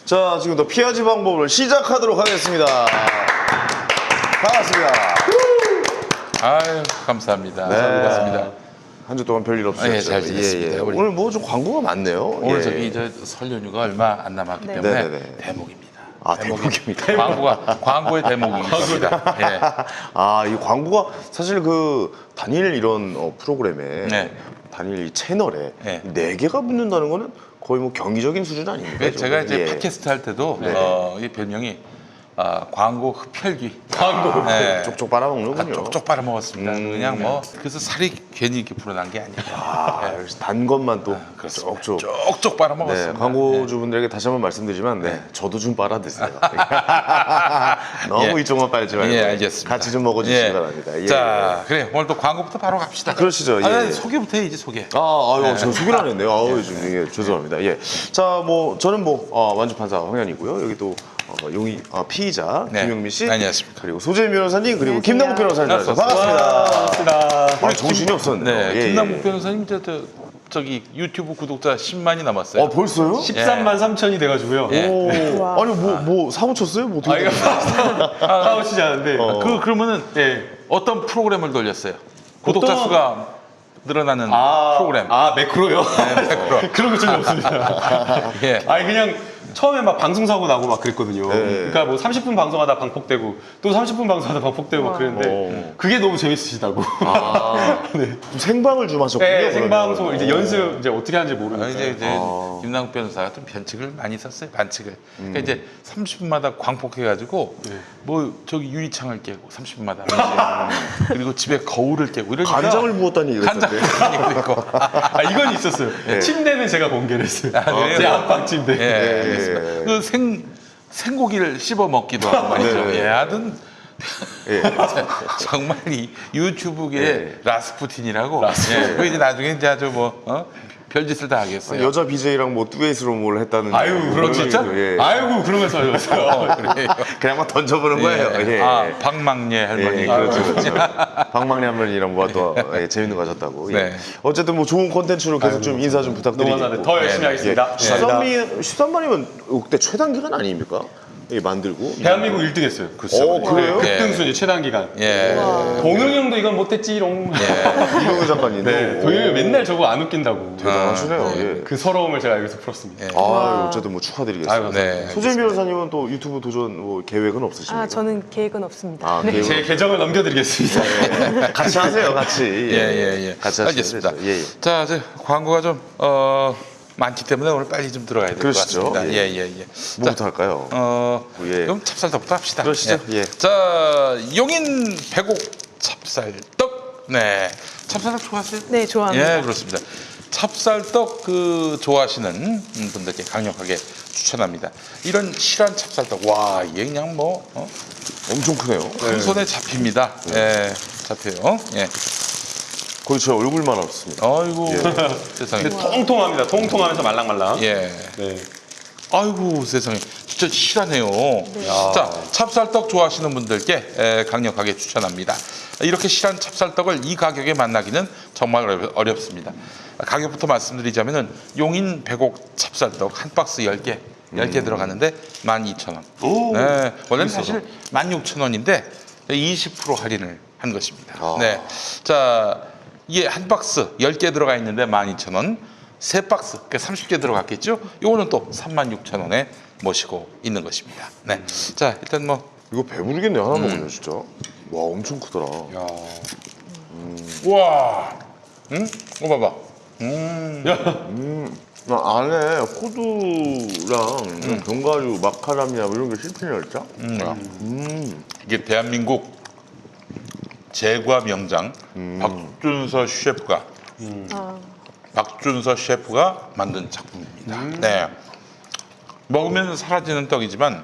자, 지금부터 피하지 방법을 시작하도록 하겠습니다. 반갑습니다. 아유, 감사합니다. 네. 반갑습니다. 한 주 동안 별일 없으셨죠? 예, 잘 지냈습니다. 우리- 오늘 뭐 좀 광고가 많네요. 오늘 예. 저기 설 연휴가 얼마 안 남았기 네. 때문에 네네네. 대목입니다. 아, 대목입니까? 광고의 대목입니다. 예. 아, 이 광고가 사실 그 단일 이런 프로그램에 네. 단일 이 채널에 네. 네 개가 붙는다는 거는 거의 뭐 경이적인 수준 아닙니까? 그 제가 이제 예. 팟캐스트 할 때도 네. 이 별명이 광고 흡혈귀. 광고. 네. 쪽쪽 빨아먹는군요. 쪽쪽 빨아먹었습니다. 그냥 뭐 그래서 살이 괜히 이렇게 불어난 게 아니에요. 아, 역시 단 것만 또 그렇습니다. 쪽쪽. 쪽쪽 네, 빨아먹었습니다. 광고주분들에게 다시 한번 말씀드리지만, 네, 저도 좀 빨아 드세요. 너무 예. 이쪽만 빨지 말고 예, 알겠습니다. 같이 좀 먹어주시기 예. 바랍니다. 예. 자, 그래 오늘 또 광고부터 바로 갑시다. 그러시죠. 예. 아니, 소개부터 해야지 소개. 아유, 저 소개를 안 했네요. 아유, 예, 죄송합니다. 예. 자, 뭐, 저는 완주판사 황현이고요. 여기 또, 용의, 피의자, 네. 김용민 씨. 안녕하십니까. 그리고 소재민 변호사님, 그리고 안녕하세요. 김남국 변호사님. 반갑습니다. 반갑습니다. 오늘 정신이 없었네요. 네, 예, 김남국 예. 변호사님 저기 유튜브 구독자 10만이 넘었어요. 벌써요? 13만 3천이 돼가지고요. 예. 오, 와. 아니, 뭐, 사고 쳤어요? 뭐, 어떻게 이거 싸우시지 않은데. 그러면은 예. 어떤 프로그램을 돌렸어요? 구독자 어떤- 수가 늘어나는 프로그램. 매크로요? 그런 거 전혀 없습니다. 예. 아니, 그냥 처음에 막 방송 사고 나고 막 그랬거든요. 네. 그러니까 뭐 30분 방송하다 방폭되고 또 30분 방송하다 방폭되고 막 그랬는데 그게 너무 재밌으시다고. 좀 생방을 좀 하셨군요. 네, 그러면. 생방송을 이제 연습 이제 어떻게 하는지 모르니까. 이제 김남국 변호사가 좀 변칙을 많이 썼어요. 반칙을. 그러니까 이제 30분마다 광폭해가지고 뭐 저기 유리창을 깨고 30분마다 그리고 집에 거울을 깨고 이러니까 간장을 부었다는 얘기가 간장 있던데. 간장도 있고. 이건 있었어요. 침대는 제가 공개를 했어요. 그래요? 제 안방 침대. 예, 알겠습니다. 그 생고기를 씹어 먹기도 하고 말이죠. 네. 예, 하여튼 예. 정말 이 유튜브계 라스푸틴이라고. 예, 그 이제 나중에 이제 아주 별짓을 다 하겠어요. 여자 BJ랑 뭐 듀엣으로 뭘 했다는. 아유, 그럼 진짜? 예. 아이고, 그런 거 써요. 그래요. 그냥 막 던져보는 거예요. 예. 박망예 할머니. 예, 그렇죠, 그렇죠. 박망리 할머니랑 또 재밌는 거 하셨다고. 예. 네. 어쨌든 뭐 좋은 콘텐츠로 계속 좀 인사 좀 너무 부탁드리겠고. 감사합니다. 더 열심히 하겠습니다. 13만이면 역대 최단 기간 아닙니까? 예, 만들고. 대한민국 1등 했어요. 그래요? 예. 급등순위 최단 기간. 예. 동영이 형도 이건 못했지롱. 이경규 작가님도. 네, 동영이 맨날 저거 안 웃긴다고. 대단하시네요. 예. 그 서러움을 제가 여기서 풀었습니다. 어쨌든 뭐 축하드리겠습니다. 아유, 네. 소재민 변호사님은 또 유튜브 도전 뭐 계획은 없으십니까? 저는 계획은 없습니다. 네. 계획은 제 계정을 넘겨드리겠습니다. 같이 하세요, 같이. 예. 같이 하시면 알겠습니다. 되죠. 예. 자, 이제 광고가 좀 많기 때문에 오늘 빨리 좀 들어가야 될 것 그러시죠. 같습니다. 예. 예. 뭐부터 할까요? 그럼 찹쌀떡부터 합시다. 그러시죠. 예. 자, 용인 백옥 찹쌀떡. 네. 찹쌀떡 좋아하세요? 네, 좋아합니다. 예, 그렇습니다. 찹쌀떡 좋아하시는 분들께 강력하게 추천합니다. 이런 실한 찹쌀떡. 와, 이게 그냥 엄청 크네요. 큰 손에 잡힙니다. 예, 잡혀요. 예. 거의 제 얼굴만 없습니다. 아이고, 세상에. 근데 통통합니다. 통통하면서 말랑말랑. 예. 네. 아이고 세상에 진짜 실하네요. 자, 찹쌀떡 좋아하시는 분들께 강력하게 추천합니다. 이렇게 실한 찹쌀떡을 이 가격에 만나기는 정말 어렵습니다. 가격부터 말씀드리자면은 용인 백옥 찹쌀떡 한 박스 10개 10개 들어가는데 12,000원. 네, 원래는 사실 16,000원인데 20% 할인을 한 것입니다. 네, 자, 이게 한 박스 10개 들어가 있는데 12,000원. 세 박스, 그러니까 30개 들어갔겠죠? 요거는 또 36,000원에 모시고 있는 것입니다. 네. 자, 일단 이거 배부르겠네. 하나 먹으면 진짜. 와, 엄청 크더라. 우와. 응? 이거 봐봐. 안에 호두랑 견과류, 마카다미아 뭐 이런 게 씹히냐 진짜? 이게 대한민국 제과 명장 박준서 셰프가 만든 작품입니다. 네. 먹으면 사라지는 떡이지만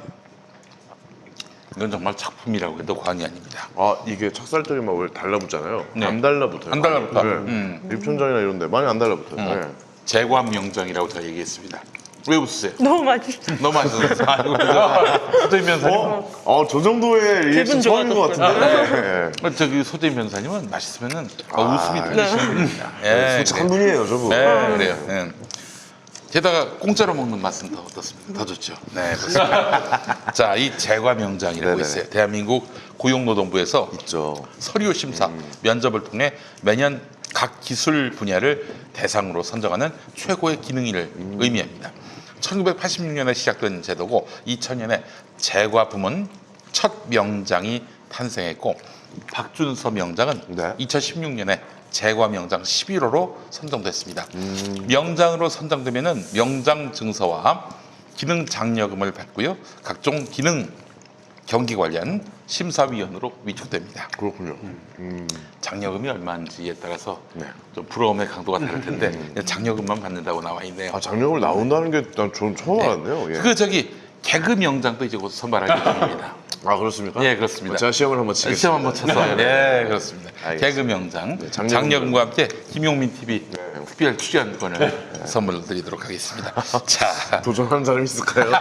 이건 정말 작품이라고 해도 과언이 아닙니다. 이게 찹쌀떡이 막 원래 달라붙잖아요. 네. 안 달라붙어요. 안 달라붙어. 네. 입천장이나 이런데 많이 안 달라붙어요. 네. 제과 명장이라고 제가 얘기했습니다. 왜 웃으세요? 너무 맛있어. 너무 맛있어요. 아이고, 소재민 변호사님. 저 정도의 리액션 처음인 것 같은데. 네. 저기 소재민 변호사님은 맛있으면은 웃음이 들리시는 분입니다. 예, 솔직한 분이에요, 저분. 네, 그래요. 네. 게다가 공짜로 먹는 맛은 더 어떻습니까? 더 좋죠. 네, 그렇습니다. 자, 이 제과 명장이라고 네네. 있어요. 대한민국 고용노동부에서 있죠. 서류 심사, 면접을 통해 매년 각 기술 분야를 대상으로 선정하는 최고의 기능인을 의미합니다. 1986년에 시작된 제도고 2000년에 제과 부문 첫 명장이 탄생했고 박준서 명장은 네. 2016년에 제과 명장 11호로 선정됐습니다. 명장으로 선정되면은 명장 증서와 기능 장려금을 받고요. 각종 기능 경기 관련 심사위원으로 위촉됩니다. 그렇군요. 장려금이 얼마인지에 따라서 네. 좀 부러움의 강도가 다를 텐데 장려금만 받는다고 나와 있네요. 아, 장려금을 나온다는 게 난 전 처음 알았네요. 예. 그 저기 개그 명장도 이제 곧 선발할 예정입니다. 아, 그렇습니까? 예, 그렇습니다. 제가 시험을 한번 치겠습니다. 시험 한번 쳐서 네, 그렇습니다. 알겠습니다. 개그 명장 네, 장려금. 장려금과 함께 김용민 TV 특별 출연권을 선물로 드리도록 하겠습니다. 자, 도전하는 사람이 있을까요?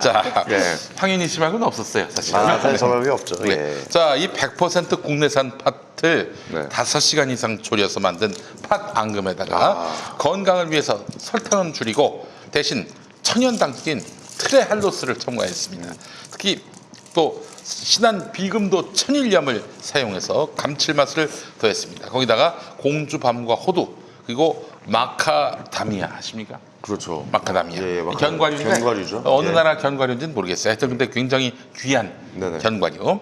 자, 네. 황윤희 씨 말고는 없었어요, 사실. 아, 사실 전화기 없죠. 네. 예. 자, 이 100% 국내산 팥을 네. 5시간 이상 졸여서 만든 팥 앙금에다가 건강을 위해서 설탕은 줄이고 대신 천연 당긴 트레할로스를 첨가했습니다. 특히 또 진한 비금도 천일염을 사용해서 감칠맛을 더했습니다. 거기다가 공주밤과 호두 그리고 마카다미아 아십니까? 그렇죠. 마카다미아. 예, 예, 마카다미아. 견과류인데 견과류죠. 어느 예. 나라 견과류인지는 모르겠어요. 하여튼 근데 굉장히 귀한 네네. 견과류.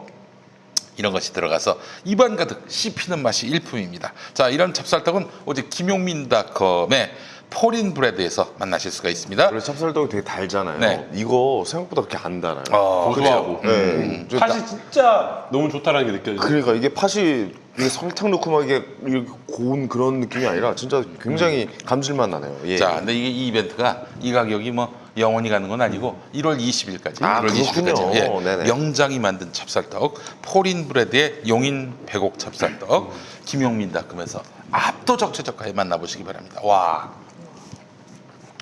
이런 것이 들어가서 입안 가득 씹히는 맛이 일품입니다. 자, 이런 찹쌀떡은 오직 김용민닷컴의 포린 브레드에서 만나실 수가 있습니다. 그래서 찹쌀떡이 되게 달잖아요. 네. 이거 생각보다 그렇게 안 달아요. 고소하고. 네. 저 팥이 진짜 너무 좋다라는 게 느껴져요. 그러니까 이게 팥이 이게 설탕 넣고 막 이게 이렇게 고운 그런 느낌이 아니라 진짜 굉장히 감질맛 나네요. 예. 자, 근데 이게 이 이벤트가 이 가격이 뭐 영원히 가는 건 아니고 1월 20일까지. 아, 1월 그렇군요. 20일까지. 네네. 명장이 만든 찹쌀떡, 포린 브레드의 용인 백옥 찹쌀떡, 김용민닷컴에서 압도적 최저가에 만나보시기 바랍니다. 와,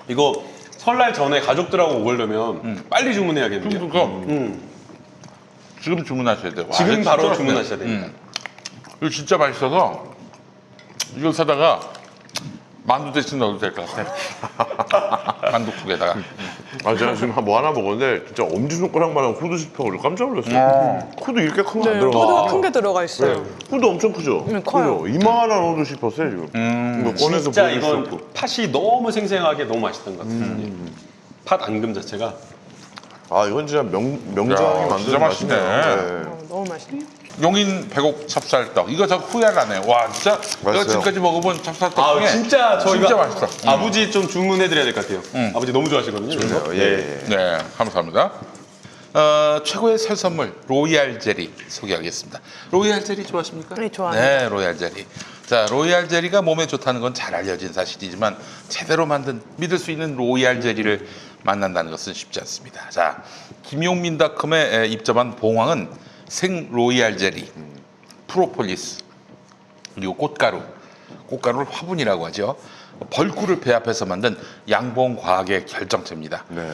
이거 설날 전에 가족들하고 먹으려면 빨리 주문해야겠는데요. 그거 지금 주문하셔야 돼요. 와, 지금 이거 바로 진짜 주문하셔야 맛있네. 됩니다. 이거 진짜 맛있어서 이걸 사다가 만두 대신 넣어도 될 것 같아. 만두국에다가. 아, 제가 지금 뭐 하나 먹었는데 진짜 엄지손가락만한 호두 씹혀가지고 깜짝 놀랐어요. 호두 이렇게 큰 거 안 네, 들어가. 호두가 큰 게 들어가 있어요. 네. 호두 엄청 크죠? 커요. 그죠? 이만한 호두 씹혔어요 지금. 이거 꺼내서 진짜 보여줄 수 이건 없고. 팥이 너무 생생하게 너무 맛있던 것 같아요. 예. 팥 앙금 자체가 아, 이건 진짜 명장이 야, 만드는 진짜 맛있네. 맛이네요. 너무 맛있네. 용인 백옥 찹쌀떡. 이거 저 후회를 안 해요. 와, 진짜 내가 맛있어요. 지금까지 먹어본 찹쌀떡 아 중에 진짜 저희가 진짜 맛있어. 아버지 좀 주문해드려야 될 것 같아요. 아버지 너무 좋아하시거든요. 그래서 예, 예. 네, 감사합니다. 최고의 설 선물 로얄 제리 소개하겠습니다. 로얄 제리 좋아하십니까? 네, 좋아해요. 네, 로얄 제리. 자, 로얄 제리가 몸에 좋다는 건 잘 알려진 사실이지만 제대로 만든 믿을 수 있는 로얄 제리를 만난다는 것은 쉽지 않습니다. 자, 김용민닷컴에 입점한 봉황은 생 로얄 제리, 프로폴리스, 그리고 꽃가루를 화분이라고 하죠. 벌꿀을 배합해서 만든 양봉과학의 결정체입니다. 네.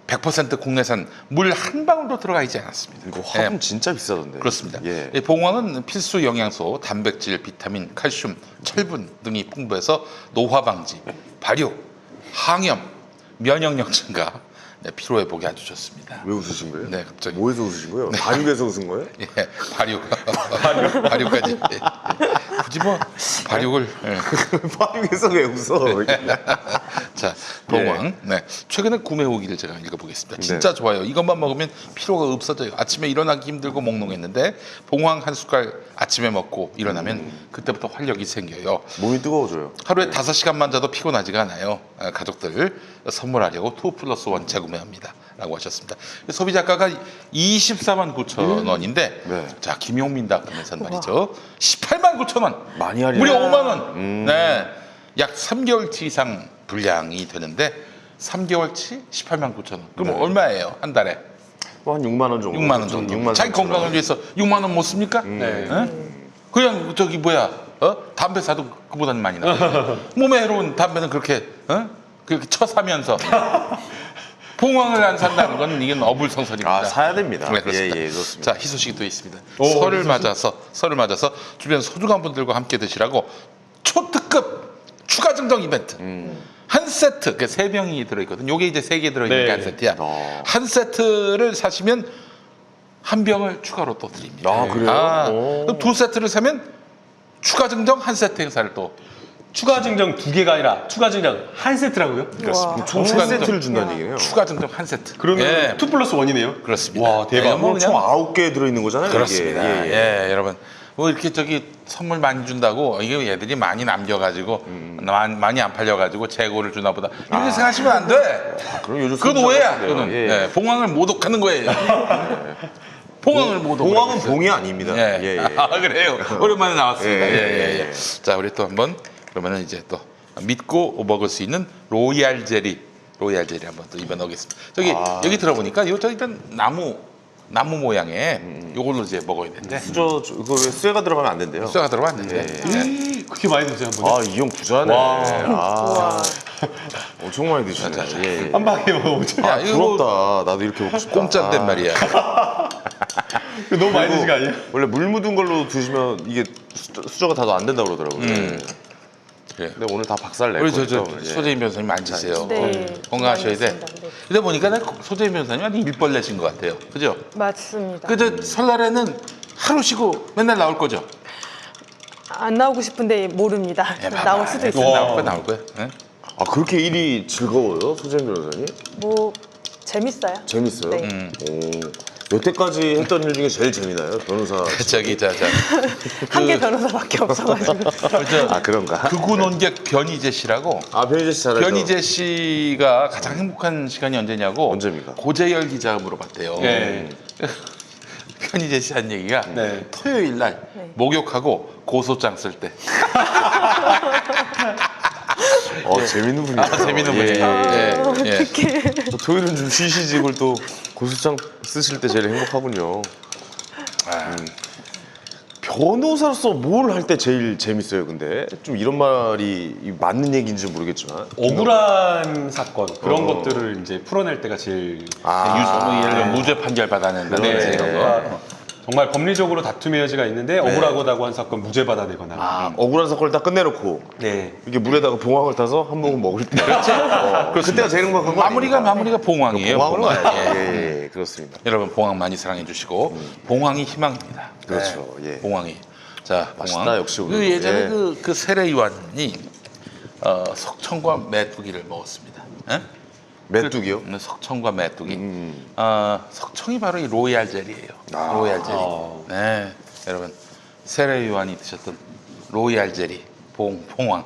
100% 국내산 물 한 방울도 들어가 있지 않았습니다. 이거 화분 예, 진짜 비싸던데. 그렇습니다. 예. 이 봉황은 필수 영양소, 단백질, 비타민, 칼슘, 철분 등이 풍부해서 노화 방지, 발효, 항염, 면역력 증가, 네, 피로 회복에 아주 좋습니다. 왜 웃으신 거예요? 네, 갑자기. 뭐에서 웃으신 거예요? 발육에서 웃은 거예요? 예, 발효까지. 예. 굳이 뭐 발육을. 예. 발육에서 왜 웃어? 자, 봉황. 네. 최근에 구매 후기를 제가 읽어보겠습니다. 진짜 네. 좋아요. 이것만 먹으면 피로가 없어져요. 아침에 일어나기 힘들고 몽롱했는데 봉황 한 숟갈 아침에 먹고 일어나면 그때부터 활력이 생겨요. 몸이 뜨거워져요. 하루에 5시간만 자도 피곤하지가 않아요. 가족들 선물하려고 2+1 재구매합니다. 라고 하셨습니다. 소비자가가 24만 9천 원인데 네. 자, 김용민닷컴에서는 말이죠. 18만 9천 원. 많이 할인. 무려 5만 원. 네. 약 3개월치 이상 분량이 되는데 3개월치 18만 9천 원. 그럼 네. 얼마예요? 한 달에? 한 6만 원 정도. 6만 원 정도. 6만 자기 3천 원. 건강을 위해서 6만 원 못 씁니까? 네. 그냥 저기 뭐야? 담배 사도 그보다는 많이 나. 몸에 해로운 담배는 그렇게 그렇게 쳐 사면서 봉황을 안 산다는 건 이건 어불성설입니다. 아, 사야 됩니다. 네, 그렇습니다. 예, 예, 좋습니다. 자, 희소식이 또 있습니다. 설을 맞아서 주변 소중한 분들과 함께 드시라고 초특급 추가 증정 이벤트. 한 세트, 그 3병이 들어있거든. 요게 이제 3개 들어있는 네. 게 한 세트야. 한 세트를 사시면 한 병을 추가로 또 드립니다. 아, 그래요? 그럼 2세트를 사면 추가 증정 한 세트 행사를 또. 추가 증정 2개가 아니라 추가 증정 한 세트라고요? 그렇습니다. 총 추가 3세트를 준다는 얘기네요. 추가 증정 한 세트. 그러면 예. 2+1이네요? 그렇습니다. 와, 대박. 뭐 총 9개 들어있는 거잖아요. 그렇습니다. 이게. 예, 예. 여러분. 뭐 이렇게 선물 많이 준다고 이게 얘들이 많이 남겨가지고 많이 안 팔려가지고 재고를 주나 보다 이렇게 생각하시면 안 돼. 그럼 요즘 그건 소비자 오해야. 같은데요. 그거는 예. 예, 봉황을 모독하는 거예요. 봉황을 모독. 봉황은 봉이 아닙니다. 예. 예, 예. 아, 그래요. 오랜만에 나왔습니다. 예, 예, 예. 자, 우리 또 한번 그러면은 이제 또 믿고 먹을 수 있는 로얄 제리 한번 또 입에 넣겠습니다. 저기 여기 들어보니까 요 저기 일단 나무 모양의 요걸로 이제 먹어야 되는데 그거 왜 쇠가 들어가면 안 된대요. 숫자가 들어가면 안 되는데. 네. 그렇게 많이 드세요, 한 번에? 아, 이 형 부자네. 와. 아, 엄청 많이 드시네. 자, 자. 예, 예. 한 방에 뭐 엄청 야, 아, 이거 뭐 부럽다. 나도 이렇게 먹고 싶다. 공짜인데 말이야. 너무 많이 드신 거 아니에요? 원래 물 묻은 걸로 드시면 이게 수저가 다도 안 된다고 그러더라고요. 그래. 근데 오늘 다 박살 냈고. 우리 소재인 변호사님 앉으세요. 네. 건강하셔야 돼. 알겠습니다. 네. 근데 보니까 소재인 변호사님한테 일벌내신 것 같아요. 그죠? 맞습니다. 그저 설날에는 하루 쉬고 맨날 나올 거죠? 안 나오고 싶은데 모릅니다. 나올 수도 있어요. 나올 거야. 예? 아, 그렇게 일이 즐거워요? 소재인 변호사님? 뭐 재밌어요. 재밌어요? 네. 오, 여태까지 했던 일 중에 제일 재미나요? 변호사. 저기 자. 한 개 변호사밖에 없어가지고. 아, 그런가? 극우 논객 변희재 씨라고. 아, 변희재 씨 잘하죠? 변희재 씨가 가장 행복한 시간이 언제냐고 언제입니까? 고재열 기자가 물어봤대요. 네. 변희재 씨 한 얘기가 네. 토요일 날 네. 목욕하고 고소장 쓸 때. 재밌는 분이에요. 재밌는 분이에요. 예. 어떻게? 또 토요일은 좀 쉬시지, 그걸 또 고소장 쓰실 때 제일 행복하군요. 변호사로서 뭘 할 때 제일 재밌어요, 근데? 좀 이런 말이 맞는 얘기인지 모르겠지만. 억울한 사건 그런 것들을 이제 풀어낼 때가 제일 예를 들어 무죄 판결 받아낸다든지 이런 거. 정말 법리적으로 다툼의 여지가 있는데 억울하다고 한 사건 무죄 받아내거나. 억울한 사건을 딱 끝내놓고 네. 이게 물에다가 봉황을 타서 한 모금 먹을 때. 그때가 제일 행복한 거 마무리가 봉황이에요. 봉황으로 봉황. 가야죠. 예, 그렇습니다. 여러분 봉황 많이 사랑해 주시고 봉황이 희망입니다. 그렇죠. 예. 봉황이. 자, 맛있다, 봉황. 역시 그 우리. 예전에 예. 그 세례요한이 석청과 메뚜기를 먹었습니다. 예? 메뚜기요? 석청과 메뚜기. 석청이 바로 이 로얄 젤이에요. 로얄 젤리. 네, 여러분 세례요한이 드셨던 로얄 젤리. 봉황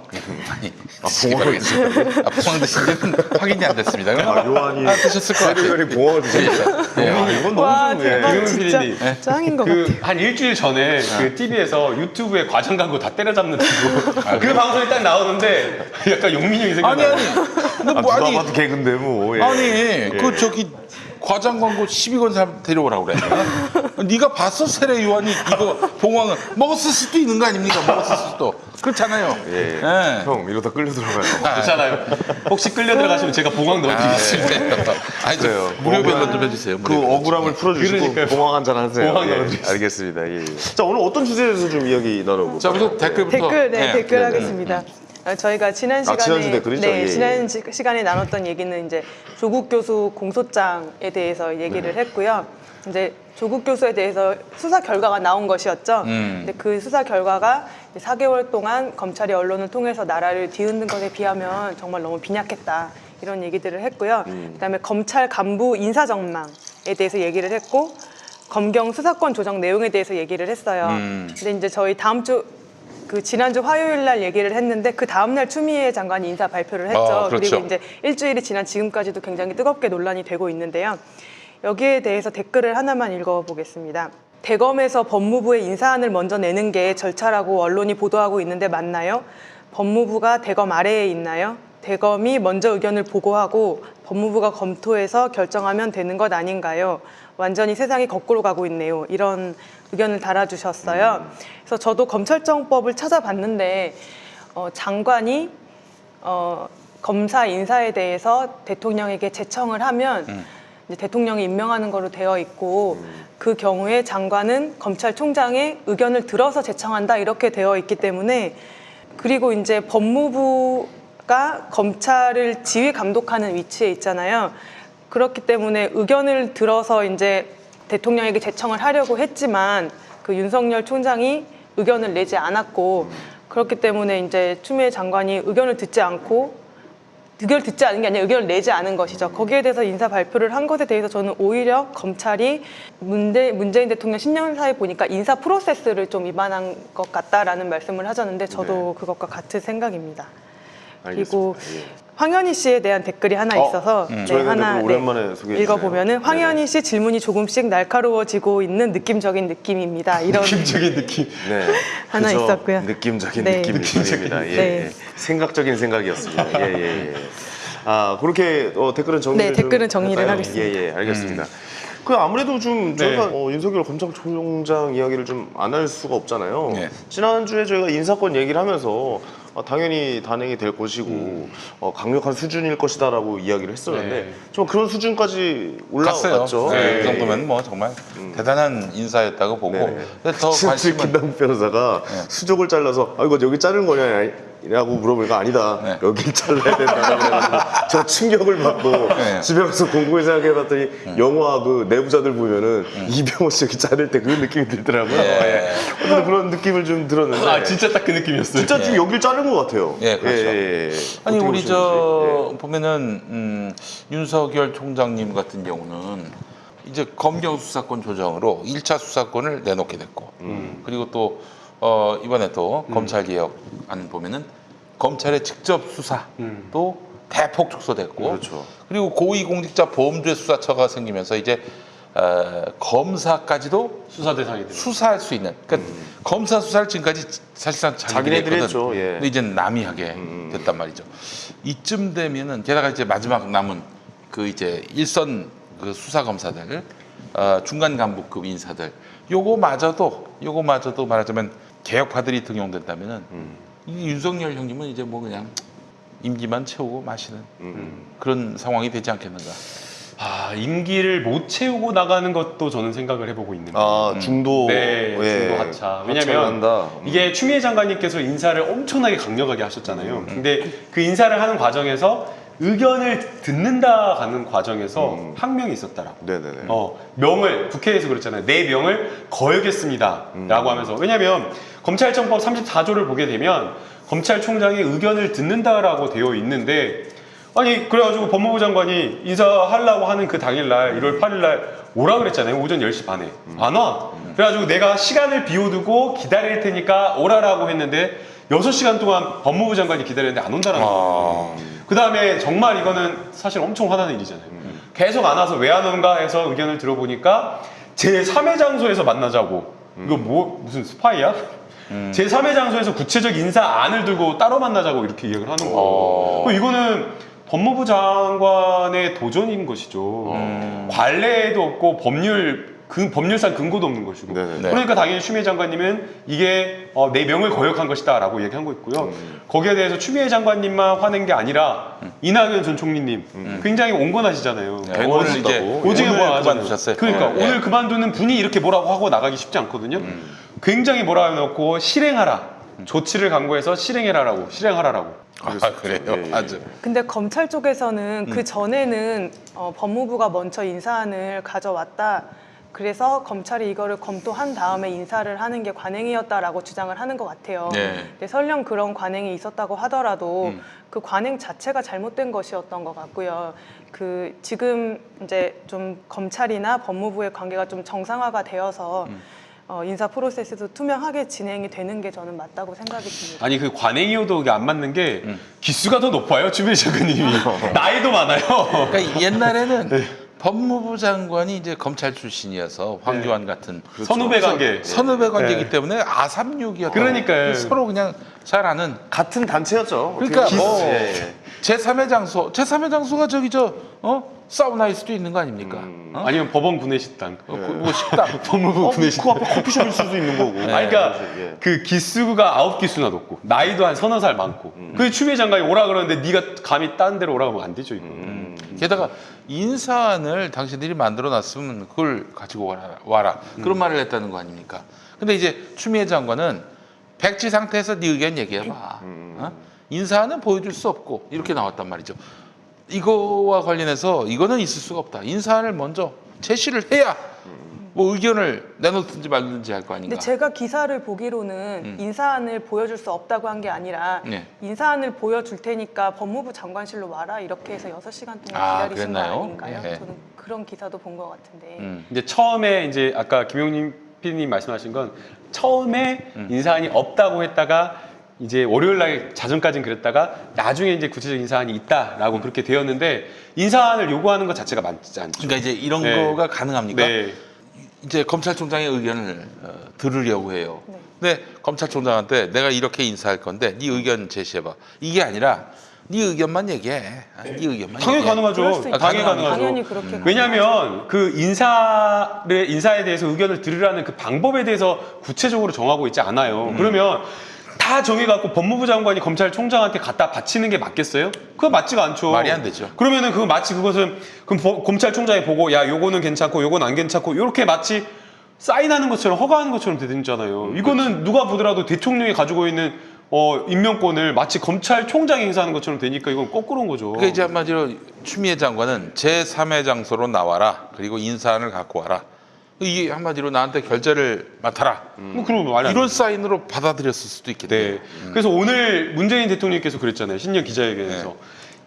많이 드시기 바라겠습니다. 봉황 드신지는 확인이 안 됐습니다. 요한이 드셨을 것 같아요. 세례요한이 봉황을 드셨어요? 이건 와 너무 좀, 예. 대박 김은 진짜 PD님. 짱인 것 같아요. 한 일주일 전에 그 TV에서 유튜브에 과장 광고 다 때려잡는 그 방송이 딱 나오는데 약간 용민형이 생각나요. 근데 누가 봐도 개근데 뭐. 예. 그 저기 과장 광고 12건 사람 데려오라고 그래. 네가 봤어 세례 요한이 이거 봉황은 먹었을 수도 있는 거 아닙니까? 먹었을 수도 그렇잖아요. 예. 예. 형 이러다 끌려 들어가요. 그렇잖아요. 혹시 끌려 들어가시면 제가 봉황 넣어드리겠습니다. 아니 그래요. 무료 변론 좀 해주세요. 그 억울함을 풀어주시고 그러니까요. 봉황 한잔 하세요. 봉황 예. 넣어드리겠습니다. 알겠습니다. 예. 자, 오늘 어떤 주제에 대해서 좀 이야기 나눠볼까요? 자, 우선 댓글부터. 댓글 댓글 네네. 하겠습니다. 저희가 지난 시간에 지난주 댓글이죠? 예, 예. 지난 시간에 나눴던 얘기는 이제 조국 교수 공소장에 대해서 얘기를 했고요. 이제 조국 교수에 대해서 수사 결과가 나온 것이었죠. 근데 그 수사 결과가 4개월 동안 검찰이 언론을 통해서 나라를 뒤흔든 것에 비하면 정말 너무 빈약했다. 이런 얘기들을 했고요. 그다음에 검찰 간부 인사 전망에 대해서 얘기를 했고 검경 수사권 조정 내용에 대해서 얘기를 했어요. 근데 이제 저희 다음 주 그 지난주 화요일 날 얘기를 했는데 그 다음 날 추미애 장관이 인사 발표를 했죠. 그렇죠. 그리고 이제 일주일이 지난 지금까지도 굉장히 뜨겁게 논란이 되고 있는데요. 여기에 대해서 댓글을 하나만 읽어보겠습니다. 대검에서 법무부의 인사안을 먼저 내는 게 절차라고 언론이 보도하고 있는데 맞나요? 법무부가 대검 아래에 있나요? 대검이 먼저 의견을 보고하고 법무부가 검토해서 결정하면 되는 것 아닌가요? 완전히 세상이 거꾸로 가고 있네요. 이런 의견을 달아주셨어요. 그래서 저도 검찰청법을 찾아봤는데 장관이 검사 인사에 대해서 대통령에게 제청을 하면 이제 대통령이 임명하는 거로 되어 있고 그 경우에 장관은 검찰총장의 의견을 들어서 제청한다 이렇게 되어 있기 때문에 그리고 이제 법무부 가 검찰을 지휘 감독하는 위치에 있잖아요. 그렇기 때문에 의견을 들어서 이제 대통령에게 제청을 하려고 했지만 그 윤석열 총장이 의견을 내지 않았고 그렇기 때문에 이제 추미애 장관이 의견을 듣지 않은 게 아니라 의견을 내지 않은 것이죠. 거기에 대해서 인사 발표를 한 것에 대해서 저는 오히려 검찰이 문재인 대통령 10년 사이 보니까 인사 프로세스를 좀 위반한 것 같다라는 말씀을 하셨는데 저도 그것과 같은 생각입니다. 그리고 알겠습니다. 예. 황현희 씨에 대한 댓글이 하나 있어서 저희가 하나 댓글 오랜만에 소개해 읽어보면은 주시네요. 황현희 씨 질문이 조금씩 날카로워지고 있는 느낌적인 느낌입니다. 이런 느낌적인 느낌. 네. 하나 그저 있었고요. 느낌적인 네. 느낌입니다. 예, 네. 예. 생각적인 생각이었습니다. 예, 예, 예. 아, 그렇게 댓글은 정리를 네, 댓글은 좀 정리를 할까요? 하겠습니다. 예, 예, 알겠습니다. 그 아무래도 좀 저희가 네. 윤석열 검찰총장 이야기를 좀 안 할 수가 없잖아요. 네. 지난주에 저희가 인사권 얘기를 하면서 당연히 단행이 될 것이고 강력한 수준일 것이다라고 이야기를 했었는데 네. 좀 그런 수준까지 갔어요. 올라갔죠. 네, 예. 이 정도면 뭐 정말 대단한 인사였다고 보고 네. 근데 더 신한수 관심은 김남국 변호사가 수족을 잘라서 이거 여기 자른 거냐라고 물어보니까 아니다. 네. 여길 잘라야 된다고 그래가지고 저 충격을 받고 네. 집에 가서 공부해 생각해봤더니 영화 그 내부자들 보면은 이병헌 씨 여기 자를 때 그런 느낌이 들더라고요. 예. 어쨌든 그런 느낌을 좀 들었는데 아 진짜 딱 그 느낌이었어요. 진짜 좀 여길 자른 것 같아요. 예, 그렇죠. 아니 어떻게 우리 보시는지. 저 보면은 윤석열 총장님 같은 경우는 이제 검경 수사권 조정으로 1차 수사권을 내놓게 됐고 그리고 또 이번에 또 검찰 개혁안 보면은 검찰의 직접 수사도 대폭 축소됐고 그렇죠. 그리고 고위공직자 범죄 수사처가 생기면서 이제 검사까지도 수사 대상이 돼요. 수사할 수 있는 그러니까 검사 수사를 지금까지 사실상 자기네들이 했거든. 했죠. 예. 근데 이제는 남이 하게 됐단 말이죠. 이쯤 되면은 게다가 이제 마지막 남은 그 이제 일선 그 수사 검사들 중간 간부급 인사들 요거마저도 말하자면 개혁파들이 등용된다면은 이 윤석열 형님은 이제 뭐 그냥 임기만 채우고 마시는 그런 상황이 되지 않겠는가. 아 임기를 못 채우고 나가는 것도 저는 생각을 해보고 있는 거예요. 아 중도 네, 중도 하차. 왜냐면 한다. 이게 추미애 장관님께서 인사를 엄청나게 강력하게 하셨잖아요. 근데 그 인사를 하는 과정에서 의견을 듣는다 가는 과정에서 항명이 있었다라고. 네네네. 명을 국회에서 그랬잖아요. 내 명을 거역했습니다라고 하면서 왜냐하면 검찰청법 34조를 보게 되면 검찰총장의 의견을 듣는다라고 되어 있는데 아니 그래가지고 법무부 장관이 인사하려고 하는 그 당일날 1월 8일날 오라 그랬잖아요. 오전 10시 반에 안 와. 그래가지고 내가 시간을 비워두고 기다릴 테니까 오라라고 했는데 6시간 동안 법무부 장관이 기다렸는데 안 온다라는 거예요. 그 다음에 정말 이거는 사실 엄청 화나는 일이잖아요. 계속 안 와서 왜 안 온가 해서 의견을 들어보니까 제3의 장소에서 만나자고. 이거 뭐 무슨 스파이야? 제3의 장소에서 구체적 인사안을 들고 따로 만나자고 이렇게 이야기를 하는 거예요. 그럼 이거는 법무부 장관의 도전인 것이죠. 관례도 없고 법률상 근거도 없는 것이고. 네네. 그러니까 당연히 추미애 장관님은 이게 내 명을 거역한 것이다 라고 얘기한 거 있고요. 거기에 대해서 추미애 장관님만 화낸 게 아니라 이낙연 전 총리님 굉장히 온건하시잖아요. 네, 오늘 이제 오징어 오늘 뭐 하잖아요. 그만두셨어요. 그러니까 네. 오늘 그만두는 분이 이렇게 뭐라고 하고 나가기 쉽지 않거든요. 굉장히 뭐라 해놓고 실행하라. 조치를 강구해서 실행하라라고. 그래요. 예, 예. 맞아. 근데 검찰 쪽에서는 그 전에는 법무부가 먼저 인사안을 가져왔다. 그래서 검찰이 이거를 검토한 다음에 인사를 하는 게 관행이었다라고 주장을 하는 것 같아요. 네. 근데 설령 그런 관행이 있었다고 하더라도 그 관행 자체가 잘못된 것이었던 것 같고요. 그 지금 이제 좀 검찰이나 법무부의 관계가 좀 정상화가 되어서 인사 프로세스도 투명하게 진행이 되는 게 저는 맞다고 생각이 듭니다. 아니 그 관행이어도 이게 안 맞는 게 기수가 더 높아요. 추미애 장관님이. 나이도 많아요. 그러니까 옛날에는 법무부 장관이 이제 검찰 출신이어서 황교안 같은 선후배 관계. 선후배 관계이기 네. 때문에 아삼육이었던 그러니까요. 서로 그냥 잘 아는 같은 단체였죠. 그러니까 어떻게 뭐 예, 예. 제3의 장소가 저기 사우나일 수도 있는 거 아닙니까? 아니면 법원 구내식당. 뭐 식당 법무부 그 구내식당. 앞에 커피숍일 수도 있는 거고. 아니, 그러니까 예. 그 기수가 9기수나 높고 나이도 한 서너 살 많고 그 추미애 장관이 오라 그러는데 네가 감히 딴 데로 오라 그러면 안 되죠 이거. 게다가 인사안을 당신들이 만들어 놨으면 그걸 가지고 와라. 그런 말을 했다는 거 아닙니까? 근데 이제 추미애 장관은 백지 상태에서 네 의견 얘기해봐. 인사는 보여줄 수 없고 이렇게 나왔단 말이죠. 이거와 관련해서 이거는 있을 수가 없다. 인사안을 먼저 제시를 해야 뭐 의견을 내놓든지 말든지 할 거 아닌가. 근데 제가 기사를 보기로는 인사안을 보여줄 수 없다고 한 게 아니라 네. 인사안을 보여줄 테니까 법무부 장관실로 와라 이렇게 해서 6시간 동안 아, 기다리신 거 그랬나요? 아닌가요? 네. 저는 그런 기사도 본 것 같은데. 이제 처음에 이제 아까 김용님 PD님 말씀하신 건 처음에 인사안이 없다고 했다가 이제 월요일 날 자정까지는 그랬다가 나중에 이제 구체적 인사안이 있다라고 그렇게 되었는데 인사안을 요구하는 것 자체가 맞지 않죠. 그러니까 이제 이런 네. 거가 가능합니까? 네. 이제 검찰총장의 의견을 들으려고 해요. 네. 근데 검찰총장한테 내가 이렇게 인사할 건데 네 의견 제시해봐. 이게 아니라 네 의견만 얘기해. 네 의견만 당연히 얘기해. 가능하죠. 그럴 수 있죠. 당연히 가능하죠. 당연히 그렇게 왜냐하면 그 인사에 대해서 의견을 들으라는 그 방법에 대해서 구체적으로 정하고 있지 않아요. 그러면 다 정해갖고 법무부 장관이 검찰총장한테 갖다 바치는 게 맞겠어요? 그거 맞지가 않죠. 말이 안 되죠. 그러면은 그거 마치 그것은 그럼 검찰총장이 보고 야 요거는 괜찮고 요건 안 괜찮고 이렇게 마치 사인하는 것처럼 허가하는 것처럼 되잖아요. 이거는 누가 보더라도 대통령이 가지고 있는 임명권을 마치 검찰총장이 행사하는 것처럼 되니까 이건 거꾸로인 거죠. 그러니까 이제 한마디로 추미애 장관은 제3의 장소로 나와라. 그리고 인사안을 갖고 와라. 이게 한마디로 나한테 결재를 맡아라. 뭐 그런 거 말이 안 이런 돼요. 사인으로 받아들였을 수도 있겠네요. 네. 그래서 오늘 문재인 대통령께서 그랬잖아요. 신년 기자회견에서. 네.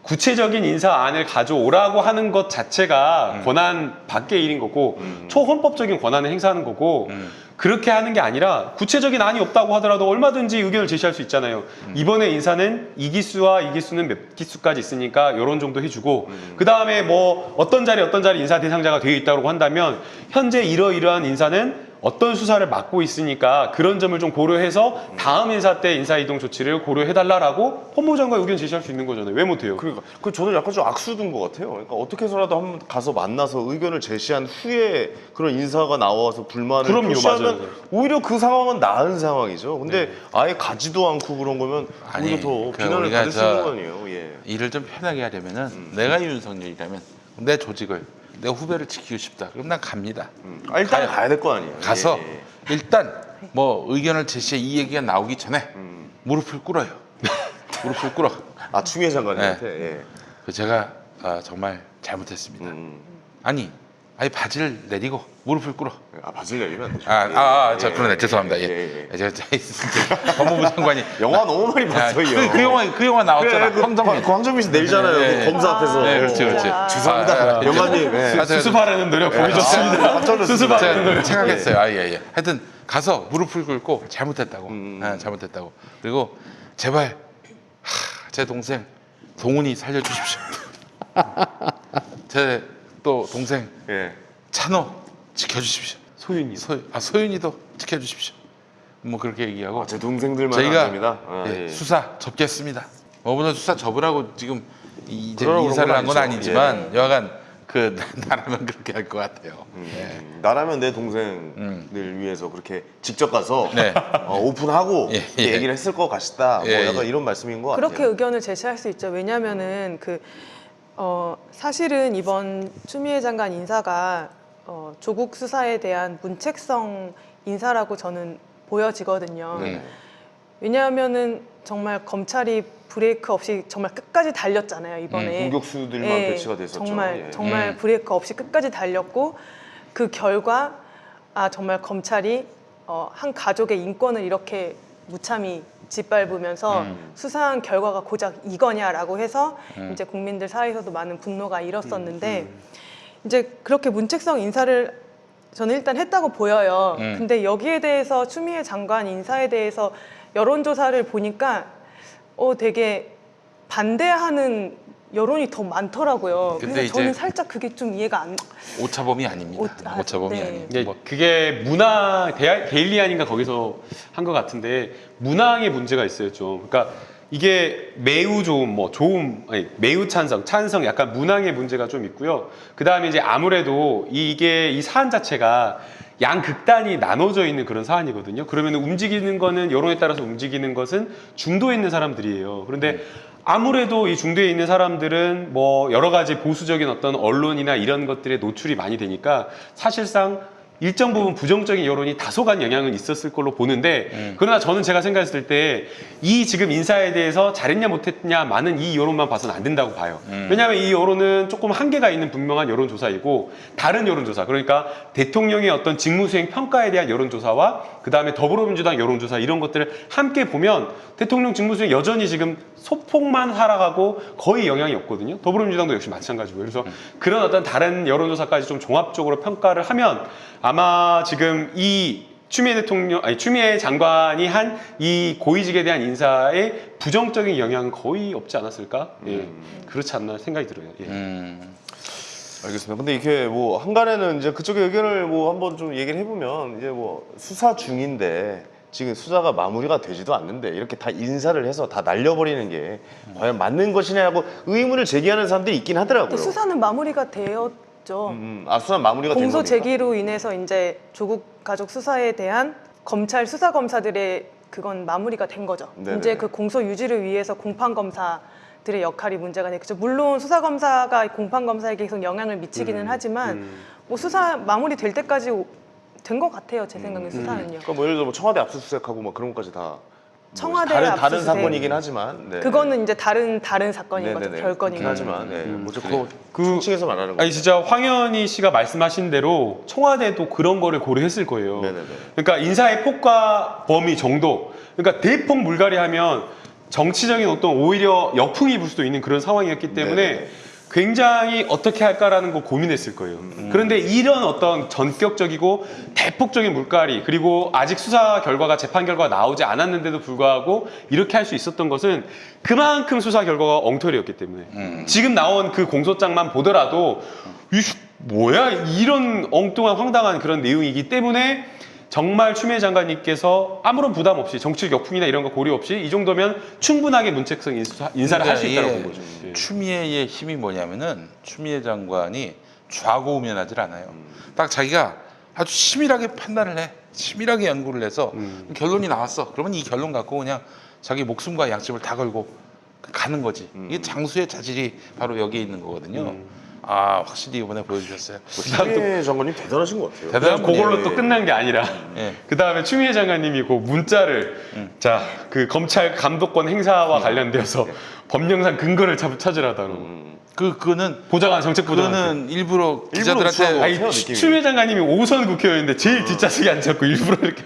구체적인 인사안을 가져오라고 하는 것 자체가 권한 밖의 일인 거고 초헌법적인 권한을 행사하는 거고 그렇게 하는 게 아니라 구체적인 안이 없다고 하더라도 얼마든지 의견을 제시할 수 있잖아요. 이번에 인사는 이 기수와 이 기수는 몇 기수까지 있으니까 이런 정도 해주고 그 다음에 뭐 어떤 자리 인사 대상자가 되어 있다고 한다면 현재 이러이러한 인사는 어떤 수사를 맡고 있으니까 그런 점을 좀 고려해서 다음 인사 때 인사 이동 조치를 고려해달라고 법무부 장관 의견 제시할 수 있는 거잖아요. 왜 못해요? 그러니까 그 저는 약간 좀 악수든 것 같아요. 그러니까 어떻게 해서라도 한번 가서 만나서 의견을 제시한 후에 그런 인사가 나와서 불만을 그럼요, 표시하면 맞아요. 오히려 그 상황은 나은 상황이죠. 근데 아예 가지도 않고 그런 거면 아니, 오히려 더 그러니까 비난을 우리가 받을 수 있는 저- 거 아니에요. 예. 일을 좀 편하게 하려면은 내가 윤석열이라면 내 조직을 내 후배를 지키고 싶다. 그럼 난 갑니다. 일단 가요. 가야 될 거 아니에요. 가서 예, 예. 일단 뭐 의견을 제시해 이 얘기가 나오기 전에 무릎을 꿇어요. 무릎을 꿇어. 아 추미애 장관님한테. 예. 그 제가 정말 잘못했습니다. 아니 바지를 내리고 무릎을 꿇어. 아 바질 내리면 안 되죠. 저 그러네. 죄송합니다. 제가 법무부 장관이 영화 너무 많이 봤어요. 그 영화 나왔잖아. 그래, 황정민. 황정민 씨 내리잖아요. 네, 네. 그 검사 앞에서. 네, 그렇지. 죄송합니다. 영화님. 예. 수습하려는 노력 보기 좋습니다. 깜짝 놀랐습니다. 수습하려는 노력. 생각했어요. 하여튼 가서 무릎을 꿇고 잘못했다고. 잘못했다고. 그리고 제발 제 동생 동훈이 살려주십시오. 제 또 동생 예. 찬호 지켜주십시오. 소윤이. 소윤이도 지켜주십시오. 뭐 그렇게 얘기하고 제 동생들만 저희가 안 됩니다. 수사 접겠습니다. 뭐보다 수사 접으라고 지금 이제 그러라고 인사를 그런 한 건 건 아니죠. 여하간 나라면 그렇게 할 것 같아요. 나라면 내 동생들 위해서 그렇게 직접 가서 네. 오픈하고 예, 이렇게 예. 얘기를 했을 것 같다. 예, 뭐 약간 예. 이런 말씀인 것 그렇게 같아요. 의견을 제시할 수 있죠. 왜냐하면은 사실은 이번 추미애 장관 인사가 조국 수사에 대한 문책성 인사라고 저는 보여지거든요. 네. 왜냐하면은 정말 검찰이 브레이크 없이 정말 끝까지 달렸잖아요 이번에. 공격수들만 예, 배치가 됐었죠. 정말 예. 정말 브레이크 없이 끝까지 달렸고 그 결과 정말 검찰이 한 가족의 인권을 이렇게 무참히 짓밟으면서 수사한 결과가 고작 이거냐라고 해서 이제 국민들 사이에서도 많은 분노가 일었었는데 이제 그렇게 문책성 인사를 저는 일단 했다고 보여요. 근데 여기에 대해서 추미애 장관 인사에 대해서 여론조사를 보니까 되게 반대하는 여론이 더 많더라고요. 근데 그래서 저는 이제 살짝 그게 좀 이해가 안. 오차범위 아닙니다. 오차범위 네. 아니에요. 이제 뭐, 그게 문항 데일리안인가 거기서 한 것 같은데 문항의 문제가 있어요 좀. 그러니까 이게 매우 좋은 매우 찬성 약간 문항의 문제가 좀 있고요. 그 다음에 이제 아무래도 이 사안 자체가 양극단이 나눠져 있는 그런 사안이거든요. 그러면 움직이는 거는 여론에 따라서 움직이는 것은 중도에 있는 사람들이에요. 그런데 아무래도 이 중도에 있는 사람들은 뭐 여러 가지 보수적인 어떤 언론이나 이런 것들에 노출이 많이 되니까 사실상 일정 부분 부정적인 여론이 다소간 영향은 있었을 걸로 보는데 그러나 저는 제가 생각했을 때 이 지금 인사에 대해서 잘했냐 못했냐 많은 이 여론만 봐서는 안 된다고 봐요. 왜냐하면 이 여론은 조금 한계가 있는 분명한 여론조사이고 다른 여론조사 그러니까 대통령의 어떤 직무수행 평가에 대한 여론조사와 그 다음에 더불어민주당 여론조사 이런 것들을 함께 보면 대통령 직무수행 여전히 지금 소폭만 하락하고 거의 영향이 없거든요. 더불어민주당도 역시 마찬가지고요. 그래서 그런 어떤 다른 여론조사까지 좀 종합적으로 평가를 하면 아마 지금 이 추미애 장관이 한 이 고위직에 대한 인사에 부정적인 영향은 거의 없지 않았을까? 예. 그렇지 않나 생각이 들어요. 예. 알겠습니다. 근데 이게 뭐 한간에는 이제 그쪽의 의견을 뭐 한번 좀 얘기를 해보면 이제 뭐 수사 중인데 지금 수사가 마무리가 되지도 않는데 이렇게 다 인사를 해서 다 날려버리는 게 과연 맞는 것이냐고 의문을 제기하는 사람들이 있긴 하더라고요. 또 수사는 마무리가 되었죠. 수사 마무리가 된 공소 겁니까? 제기로 인해서 이제 조국 가족 수사에 대한 검찰 수사 검사들의 그건 마무리가 된 거죠. 네네. 이제 그 공소 유지를 위해서 공판 검사들의 역할이 문제가 되겠죠. 물론 수사 검사가 공판 검사에게 계속 영향을 미치기는 하지만 뭐 수사 마무리 될 때까지 된 것 같아요. 제 생각에 수사는요. 그러니까 뭐 예를 들어 뭐 청와대 압수수색하고 뭐 그런 것까지 다 청와대 다른 압수수색. 사건이긴 하지만 네. 그거는 이제 다른 사건인 거죠. 네네네. 별건인 그렇긴 거죠. 하지만 네. 뭐 그래요. 그 총칭해서 말하는 거. 아니 진짜 황현희 씨가 말씀하신 대로 청와대도 그런 거를 고려했을 거예요. 네네네. 그러니까 인사의 폭과 범위 정도. 그러니까 대폭 물갈이하면 정치적인 어떤 오히려 역풍이 불 수도 있는 그런 상황이었기 때문에 네네. 굉장히 어떻게 할까라는 거 고민했을 거예요. 그런데 이런 어떤 전격적이고 대폭적인 물갈이 그리고 아직 수사 결과가 재판 결과가 나오지 않았는데도 불구하고 이렇게 할 수 있었던 것은 그만큼 수사 결과가 엉터리였기 때문에 지금 나온 그 공소장만 보더라도 뭐야 이런 엉뚱한 황당한 그런 내용이기 때문에 정말 추미애 장관님께서 아무런 부담 없이 정치적 역풍이나 이런 거 고려 없이 이 정도면 충분하게 문책성 인사를 할 수 있다고 본 거죠. 예. 추미애의 힘이 뭐냐면은 추미애 장관이 좌고우면하지 않아요. 딱 자기가 아주 치밀하게 판단을 해. 치밀하게 연구를 해서 결론이 나왔어. 그러면 이 결론 갖고 그냥 자기 목숨과 양심을 다 걸고 가는 거지. 이게 장수의 자질이 바로 여기에 있는 거거든요. 아, 확실히 이번에 보여주셨어요. 추미애 장관님 대단하신 것 같아요. 대단한 그걸로 분이에요. 또 끝난 게 아니라 예. 그 다음에 추미애 장관님이 그 문자를 자 그 검찰 감독권 행사와 관련되어서 법령상 근거를 찾으라다로 그거는 보좌관 정책 보좌관 그거는 일부러 기자들한테 수사하고 아니 해요, 느낌이. 추미애 장관님이 5선 국회의원인데 제일 뒷좌석에 앉았고 일부러 이렇게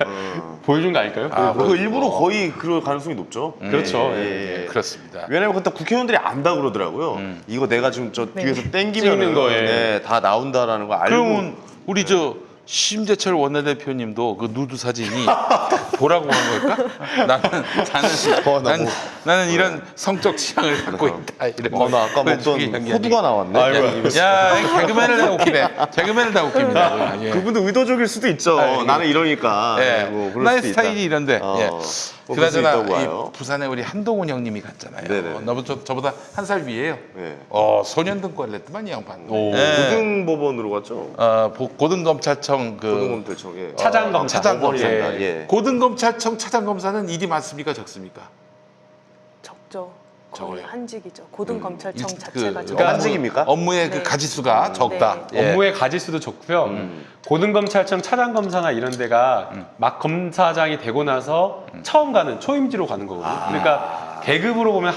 보여준 거 아닐까요? 아, 그거 일부러 거의 그럴 가능성이 높죠. 그렇죠. 예, 예. 그렇습니다. 왜냐면 그때 국회의원들이 안다 그러더라고요. 이거 내가 지금 저 뒤에서 땡기면 찍는 거에. 네, 다 나온다라는 거 알고. 그러면 우리 저 심재철 원내대표님도 그 누드 사진이 보라고 한 걸까? 나는 이런 성적 취향을 갖고 있다. 이런 거. 나 아까 보여주기 먹던 연기하기. 호두가 나왔네. 야, 개그맨을 다 웃기네. 개그맨을 다 웃깁니다. 예. 그분도 의도적일 수도 있죠. 예. 나는 이러니까. 예. 뭐 그럴 나의 수도 있다. 스타일이 이런데. 예. 뭐 그럴 수 그나저나 있다고 봐요. 이 부산에 우리 한동훈 형님이 갔잖아요. 네네. 저보다 한 살 위에요. 예. 소년등과를 냈더만 이 양반. 오. 예. 고등법원으로 갔죠. 고등검찰청 그 고등검찰청에 차장검사. 차장검사. 법원이란다. 예. 고등검찰청 차장검사는 일이 많습니까 적습니까? 적죠. 거의 적어요. 한직이죠. 고등검찰청 그 자체가 적. 그러니까 한직입니까? 업무의 그 네. 가지수가 적다. 네. 예. 업무의 가지수도 좋고요. 고등검찰청 차장검사나 이런 데가 막 검사장이 되고 나서 처음 가는 초임지로 가는 거거든요. 그러니까 계급으로 보면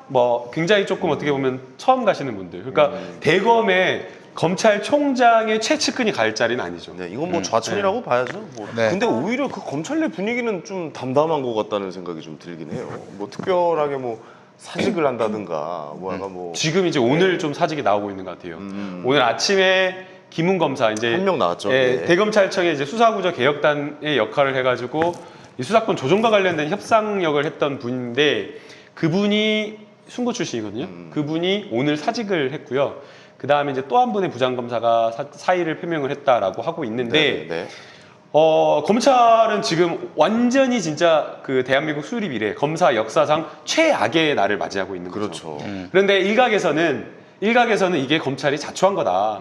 뭐 굉장히 조금 어떻게 보면 처음 가시는 분들. 그러니까 대검에 검찰총장의 최측근이 갈 자리는 아니죠. 네, 이건 뭐 좌천이라고 봐야죠. 뭐. 네. 근데 오히려 그 검찰 내 분위기는 좀 담담한 것 같다는 생각이 좀 들긴 해요. 뭐 특별하게 뭐 사직을 한다든가 뭐 약간 뭐 지금 이제 오늘 좀 사직이 나오고 있는 것 같아요. 오늘 아침에 김훈 검사 이제 한 명 나왔죠. 예, 네. 대검찰청의 이제 수사구조 개혁단의 역할을 해가지고 이 수사권 조정과 관련된 협상력을 했던 분인데 그분이 순고 출신이거든요. 그분이 오늘 사직을 했고요. 그 다음에 이제 또 한 분의 부장검사가 사의를 표명을 했다라고 하고 있는데 네. 검찰은 지금 완전히 진짜 그 대한민국 수립 이래 검사 역사상 최악의 날을 맞이하고 있는 거죠. 그렇죠. 그런데 일각에서는 이게 검찰이 자초한 거다.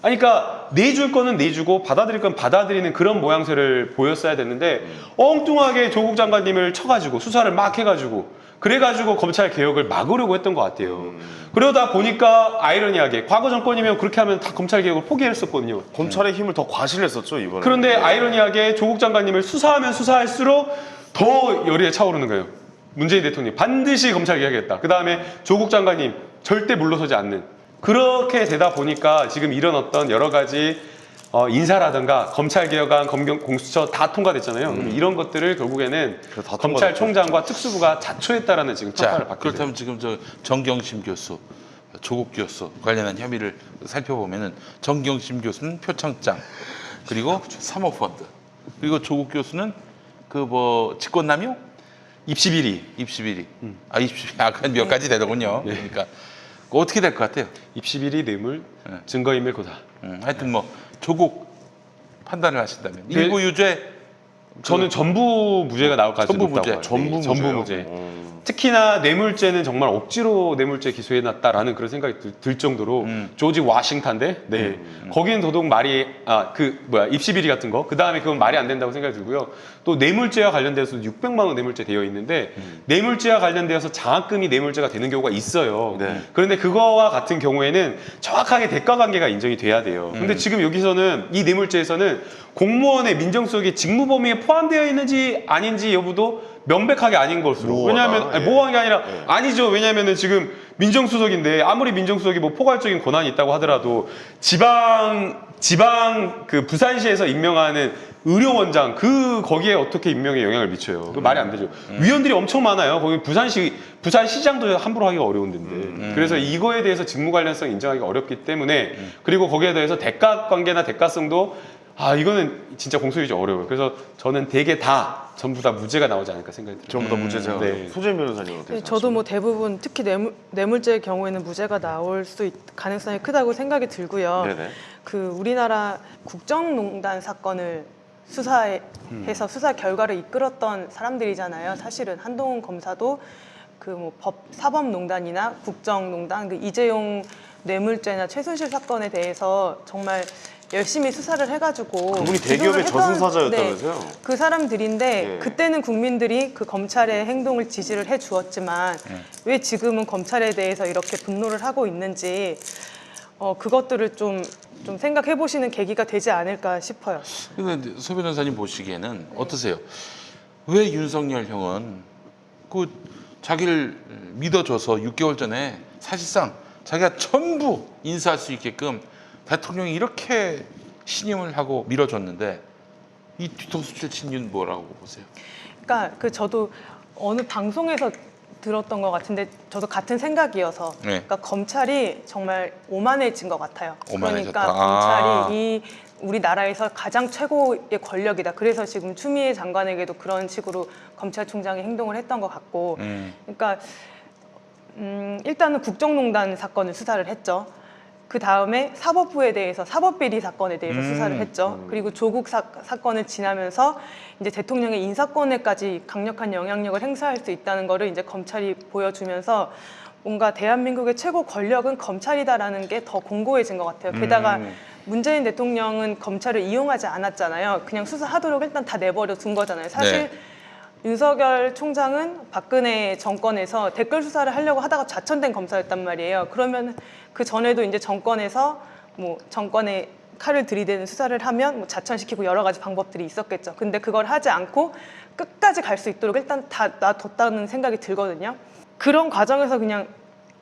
아니, 그러니까 내줄 거는 내주고 받아들일 건 받아들이는 그런 모양새를 보였어야 됐는데 엉뚱하게 조국 장관님을 쳐가지고 수사를 막 해가지고 그래가지고 검찰 개혁을 막으려고 했던 것 같아요. 그러다 보니까 아이러니하게 과거 정권이면 그렇게 하면 다 검찰 개혁을 포기했었거든요. 검찰의 힘을 더 과실했었죠 이번에. 그런데 아이러니하게 조국 장관님을 수사하면 수사할수록 더 열이 차오르는 거예요. 문재인 대통령이 반드시 검찰 개혁하겠다. 그 다음에 조국 장관님 절대 물러서지 않는. 그렇게 되다 보니까 지금 이런 어떤 여러 가지 인사라든가 검찰 개혁안, 검경 공수처 다 통과됐잖아요. 그럼 이런 것들을 결국에는 다 검찰총장과 특수부가 자초했다라는 지금 평가를 자, 받게 돼요. 그렇다면 지금 저 정경심 교수, 조국 교수 관련한 혐의를 살펴보면은 정경심 교수는 표창장, 그리고 사모펀드, 그리고 조국 교수는 그 뭐 직권남용, 입시비리. 입시비리, 입시비리, 그몇 가지 되더군요. 그러니까 그거 어떻게 될 것 같아요? 입시비리, 뇌물, 증거인멸 고다. 하여튼 뭐 조국 판단을 하신다면 네. 일부 유죄. 저는 전부 무죄가 나올 가능성이 전부 높다고 무죄. 봐요. 전부 전부 무죄요? 무죄. 특히나 뇌물죄는 정말 억지로 뇌물죄 기소해놨다라는 그런 생각이 들 정도로 조지 워싱턴인데 네. 거기는 더더욱 말이 입시비리 같은 거 그 다음에 그건 말이 안 된다고 생각이 들고요. 또 뇌물죄와 관련돼서 600만 원 뇌물죄 되어 있는데 뇌물죄와 관련돼서 장학금이 뇌물죄가 되는 경우가 있어요. 네. 그런데 그거와 같은 경우에는 정확하게 대가 관계가 인정이 돼야 돼요. 근데 지금 여기서는 이 뇌물죄에서는 공무원의 민정수석이 직무 범위에 포함되어 있는지 아닌지 여부도 명백하게 아닌 것으로. 모호하다. 왜냐하면 아니, 예. 모호한 게 아니라 아니죠. 왜냐하면은 지금 민정수석인데 아무리 민정수석이 뭐 포괄적인 권한이 있다고 하더라도 지방 그 부산시에서 임명하는 의료원장 거기에 어떻게 임명에 영향을 미쳐요? 그 말이 안 되죠. 위원들이 엄청 많아요. 거기 부산시장도 함부로 하기가 어려운 데인데. 그래서 이거에 대해서 직무 관련성 인정하기가 어렵기 때문에 그리고 거기에 대해서 대가 관계나 대가성도 이거는 진짜 공소유지 어려워요. 그래서 저는 대개 다 전부 다 무죄가 나오지 않을까 생각이 들어요. 전부 다 무죄죠. 네. 소재인 변호사님 어떻게 저도 뭐 대부분 특히 뇌물죄의 경우에는 무죄가 나올 가능성이 크다고 생각이 들고요. 네네. 그 우리나라 국정농단 사건을 수사해서 수사 결과를 이끌었던 사람들이잖아요. 사실은 한동훈 검사도 그 뭐 사법농단이나 국정농단, 그 이재용 뇌물죄나 최순실 사건에 대해서 정말 열심히 수사를 해가지고 그분이 기소를 대기업의 했던- 저승사자였다면서요? 네, 그 사람들인데 네. 그때는 국민들이 그 검찰의 행동을 지지를 해주었지만 왜 지금은 검찰에 대해서 이렇게 분노를 하고 있는지 그것들을 좀 생각해 보시는 계기가 되지 않을까 싶어요. 근데 소 변호사님 보시기에는 어떠세요? 왜 윤석열 형은 그 자기를 믿어줘서 6개월 전에 사실상 자기가 전부 인사할 수 있게끔 대통령이 이렇게 신임을 하고 밀어줬는데 이 뒤통수 칠 친이유는 뭐라고 보세요? 그러니까 저도 어느 방송에서 들었던 것 같은데 저도 같은 생각이어서 네. 그러니까 검찰이 정말 오만해진 것 같아요. 오만해졌다. 그러니까 검찰이 우리나라에서 가장 최고의 권력이다. 그래서 지금 추미애 장관에게도 그런 식으로 검찰총장이 행동을 했던 것 같고, 그러니까 일단은 국정농단 사건을 수사를 했죠. 그 다음에 사법부에 대해서 사법비리 사건에 대해서 수사를 했죠. 그리고 조국 사건을 지나면서 이제 대통령의 인사권에까지 강력한 영향력을 행사할 수 있다는 거를 이제 검찰이 보여주면서 뭔가 대한민국의 최고 권력은 검찰이다라는 게 더 공고해진 것 같아요. 게다가 문재인 대통령은 검찰을 이용하지 않았잖아요. 그냥 수사하도록 일단 다 내버려 둔 거잖아요. 사실 네. 윤석열 총장은 박근혜 정권에서 댓글 수사를 하려고 하다가 좌천된 검사였단 말이에요. 그러면 그 전에도 이제 정권에서 뭐 정권에 칼을 들이대는 수사를 하면 뭐 자천시키고 여러 가지 방법들이 있었겠죠. 근데 그걸 하지 않고 끝까지 갈 수 있도록 일단 다 놔뒀다는 생각이 들거든요. 그런 과정에서 그냥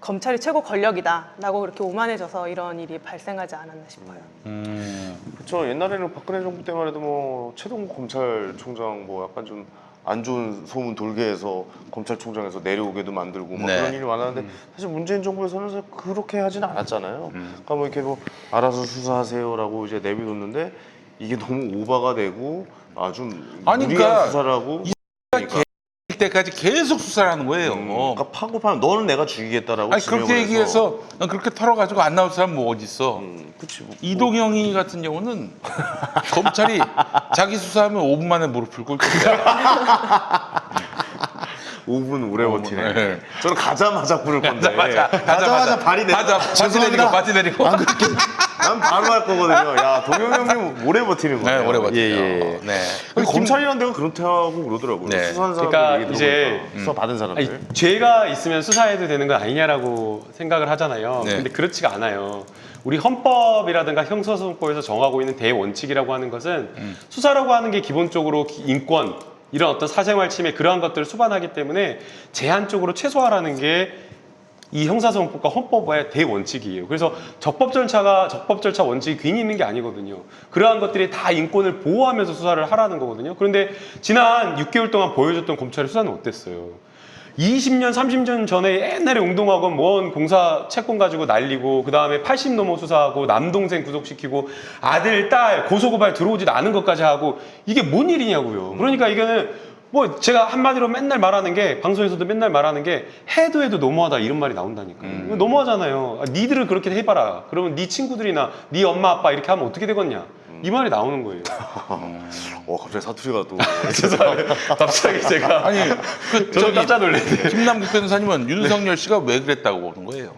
검찰이 최고 권력이다라고 그렇게 오만해져서 이런 일이 발생하지 않았나 싶어요. 그렇죠. 옛날에는 박근혜 정부 때만 해도 뭐 최동국 검찰총장 뭐 약간 좀 안 좋은 소문 돌게 해서 검찰총장에서 내려오게도 만들고 뭐 네. 그런 일이 많았는데 사실 문재인 정부에서는 사실 그렇게 하지는 않았잖아요. 그러니까 뭐 이렇게 뭐 알아서 수사하세요라고 이제 내비뒀는데 이게 너무 오바가 되고 아주 아니, 무리한 그러니까 수사를 하고 일 때까지 계속 수사를 하는 거예요. 그러니까 파고파면 너는 내가 죽이겠다라고 아니 그렇게 지명을 얘기해서 그렇게 털어가지고 안 나올 사람 뭐 어디 있어? 그치 뭐, 이동영이 같은 경우는 검찰이 자기 수사하면 5분 만에 무릎을 꿇고 5분 오래 버티네. 네. 저는 가자마자 부를 건데. 가자마자 발이 내. 바지 내리고 안 그렇게 난 바로 할 거거든요. 야, 동영 형님 오래 버티는 거예요. 네, 오래 버티죠. 예. 네. 근데 검찰이라는 데가 그렇다고 그러더라고요. 네. 수사한 사람들 그러니까 얘기 이제 들어보니까 수사 받은 사람들. 아니, 죄가 있으면 수사해도 되는 거 아니냐라고 생각을 하잖아요. 네. 근데 그렇지가 않아요. 우리 헌법이라든가 형사소송법에서 정하고 있는 대원칙이라고 하는 것은 수사라고 하는 게 기본적으로 인권, 이런 어떤 사생활 침해 그러한 것들을 수반하기 때문에 제한적으로 최소화라는 게 이 형사소송법과 헌법의 대원칙이에요. 그래서 적법 절차 원칙이 괜히 있는 게 아니거든요. 그러한 것들이 다 인권을 보호하면서 수사를 하라는 거거든요. 그런데 지난 6개월 동안 보여줬던 검찰의 수사는 어땠어요? 20년, 30년 전에 옛날에 웅동학원 뭔 공사 채권 가지고 날리고, 그 다음에 80 넘어 수사하고, 남동생 구속시키고, 아들, 딸 고소고발 들어오지도 않은 것까지 하고, 이게 뭔 일이냐고요. 그러니까 이거는 뭐 제가 한마디로 맨날 말하는 게, 방송에서도 맨날 말하는 게, 해도 너무하다 이런 말이 나온다니까요. 이거 너무하잖아요. 아, 니들은 그렇게 해봐라. 그러면 네 친구들이나 네 엄마 아빠 이렇게 하면 어떻게 되겠냐. 이 말이 나오는 거예요. 갑자기 사투리가 또. 죄송합니다. 갑자기 제가 아니, 저도 깜짝 놀랐네. 김남국 변호사님은 윤석열 씨가 왜 그랬다고 보는 거예요?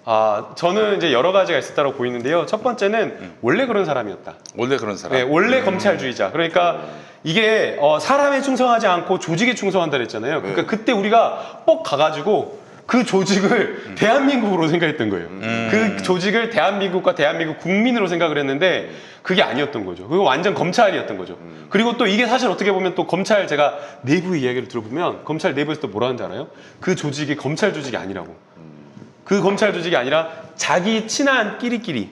아, 저는 이제 여러 가지가 있었다고 보이는데요. 첫 번째는 원래 그런 사람이었다. 원래 그런 사람. 네, 원래 검찰주의자. 그러니까 이게 사람에 충성하지 않고 조직에 충성한다 그랬잖아요. 그러니까 그때 우리가 뻑 가가지고 그 조직을 대한민국으로 생각했던 거예요. 그 조직을 대한민국과 대한민국 국민으로 생각을 했는데 그게 아니었던 거죠. 그거 완전 검찰이었던 거죠. 그리고 또 이게 사실 어떻게 보면 또 검찰, 제가 내부 이야기를 들어보면 검찰 내부에서 또 뭐라는지 알아요? 그 조직이 검찰 조직이 아니라고. 그 검찰 조직이 아니라 자기 친한 끼리끼리,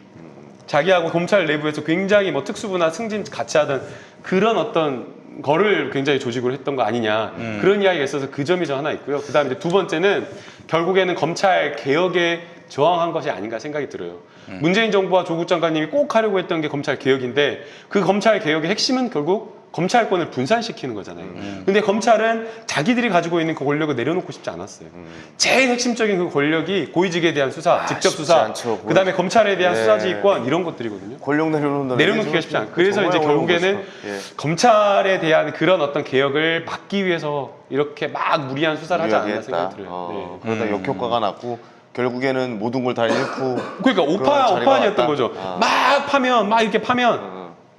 자기하고 검찰 내부에서 굉장히 뭐 특수부나 승진 같이 하던 그런 어떤 거를 굉장히 조직으로 했던 거 아니냐, 그런 이야기가 있어서 그 점이 저 하나 있고요. 그 다음에 이제 두 번째는 결국에는 검찰 개혁에 저항한 것이 아닌가 생각이 들어요. 문재인 정부와 조국 장관님이 꼭 하려고 했던 게 검찰 개혁인데, 그 검찰 개혁의 핵심은 결국 검찰권을 분산시키는 거잖아요. 근데 검찰은 자기들이 가지고 있는 그 권력을 내려놓고 싶지 않았어요. 제일 핵심적인 그 권력이 고위직에 대한 수사, 직접 쉽지 수사, 않죠. 그 다음에 검찰에 대한 네. 수사지휘권, 이런 것들이거든요. 권력 내려놓는다. 내려놓기가 쉽지 않아요. 그래서 이제 결국에는 검찰에 대한 그런 어떤 개혁을 막기 위해서 이렇게 막 무리한 수사를 하지 않았나 생각이 들어요. 그러다 역효과가 났고 결국에는 모든 걸 다 잃고. 그러니까 오판이었던 자리가 거죠. 왔다. 막 파면, 막 이렇게 파면,